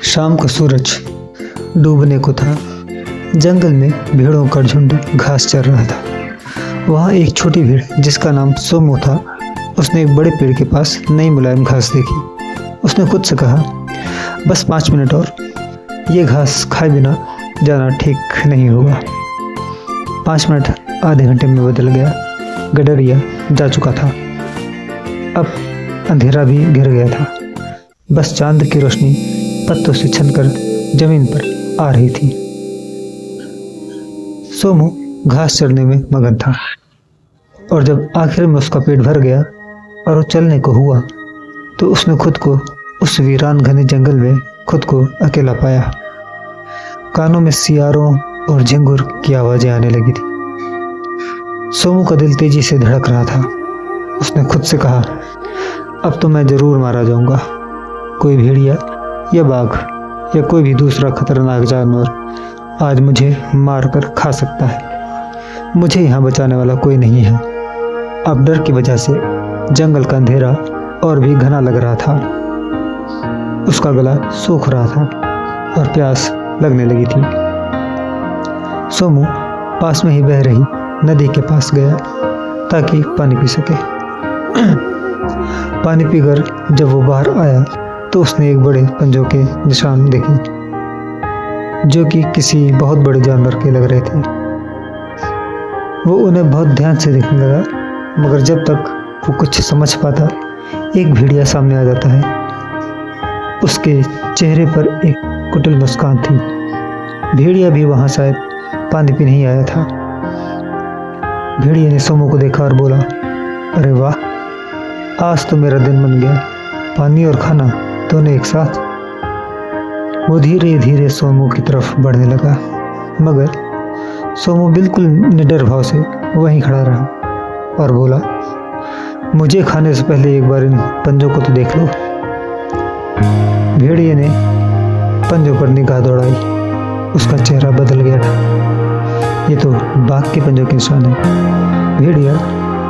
शाम का सूरज डूबने को था। जंगल में भेड़ों का झुंड घास चर रहा था। वहाँ एक छोटी भेड़ जिसका नाम सोमो था, उसने एक बड़े पेड़ के पास नई मुलायम घास देखी। उसने खुद से कहा, बस 5 मिनट और, ये घास खाए बिना जाना ठीक नहीं होगा। 5 मिनट आधे घंटे में बदल गया। गडरिया जा चुका था। अब अंधेरा भी घिर गया था। बस चांद की रोशनी पत्तों से छनकर जमीन पर आ रही थी। सोमू घास चरने में मगन था और जब आखिर में उसका पेट भर गया और वो चलने को हुआ तो उसने खुद को उस वीरान घने जंगल में खुद को अकेला पाया। कानों में सियारों और झिंगुर की आवाजें आने लगी थी। सोमू का दिल तेजी से धड़क रहा था। उसने खुद से कहा, अब तो मैं जरूर मारा जाऊंगा। कोई भेड़िया या बाघ या कोई भी दूसरा खतरनाक जानवर आज मुझे मार कर खा सकता है। मुझे यहाँ बचाने वाला कोई नहीं है। अब डर की वजह से जंगल का अंधेरा और भी घना लग रहा था। उसका गला सूख रहा था और प्यास लगने लगी थी। सोमू पास में ही बह रही नदी के पास गया ताकि पानी पी सके। पानी पीकर जब वो बाहर आया तो उसने एक बड़े पंजों के निशान देखे जो कि किसी बहुत बड़े जानवर के लग रहे थे। वो उन्हें बहुत ध्यान से देखने लगा, मगर जब तक वो कुछ समझ पाता, एक भेड़िया सामने आ जाता है। उसके चेहरे पर एक कुटिल मुस्कान थी। भेड़िया भी वहां शायद पानी पीने ही आया था। भेड़िया ने सोमू को देखा और बोला, अरे वाह, आज तो मेरा दिन बन गया। पानी और खाना दोनों एक साथ। वो धीरे धीरे सोमू की तरफ बढ़ने लगा, मगर सोमू बिल्कुल निडर भाव से वहीं खड़ा रहा और बोला, मुझे खाने से पहले एक बार इन पंजों को तो देख लो। भेड़िए ने पंजों पर निगाह दौड़ाई। उसका चेहरा बदल गया था। ये तो बाघ के पंजों के निशान है। भेड़िया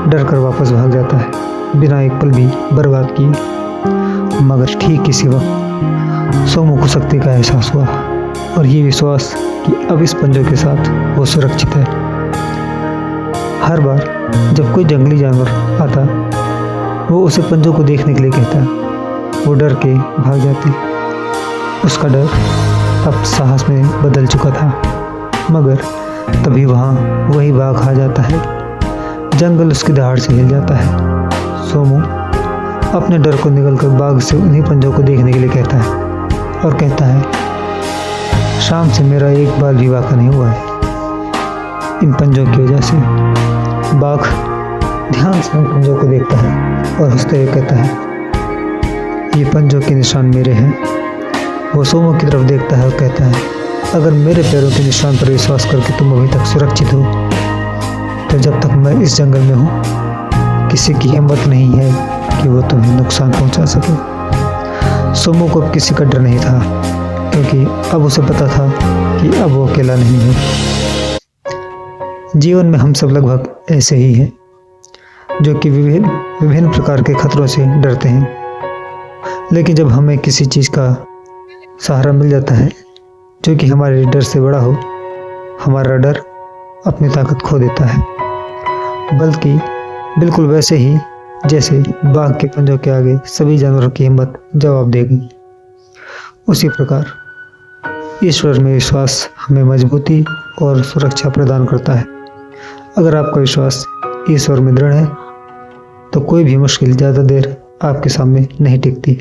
डर कर वापस भाग जाता है बिना एक पल भी बर्बाद किए। मगर ठीक इसी वक्त सोमू को शक्ति का एहसास हुआ और ये विश्वास कि अब इस पंजों के साथ वो सुरक्षित है। हर बार जब कोई जंगली जानवर आता, वो उसे पंजों को देखने के लिए कहता, वो डर के भाग जाते। उसका डर अब साहस में बदल चुका था। मगर तभी वहाँ वही बाघ आ जाता है। जंगल उसकी दहाड़ से हिल जाता है। सोमू अपने डर को निकलकर बाघ से उन्हीं पंजों को देखने के लिए कहता है और कहता है, शाम से मेरा एक बार भी वाक़ा नहीं हुआ है इन पंजों की वजह से। बाघ ध्यान से उन पंजों को देखता है और हंसते हुए कहता है, ये पंजों के निशान मेरे हैं। वो सोमू की तरफ देखता है और कहता है, अगर मेरे पैरों के निशान पर विश्वास करके तुम अभी तक सुरक्षित हो, तो जब तक मैं इस जंगल में हूँ, किसी की हिम्मत नहीं है कि वो तुम्हें नुकसान पहुंचा सके। सोमू को अब किसी का डर नहीं था, क्योंकि अब उसे पता था कि अब वो अकेला नहीं है। जीवन में हम सब लगभग ऐसे ही हैं, जो कि विभिन्न प्रकार के खतरों से डरते हैं। लेकिन जब हमें किसी चीज़ का सहारा मिल जाता है जो कि हमारे डर से बड़ा हो, हमारा डर अपनी ताकत खो देता है। बल्कि बिल्कुल वैसे ही जैसे बाघ के पंजों के आगे सभी जानवरों की हिम्मत जवाब देगी, उसी प्रकार ईश्वर में विश्वास हमें मजबूती और सुरक्षा प्रदान करता है। अगर आपका विश्वास ईश्वर में दृढ़ है तो कोई भी मुश्किल ज़्यादा देर आपके सामने नहीं टिकती।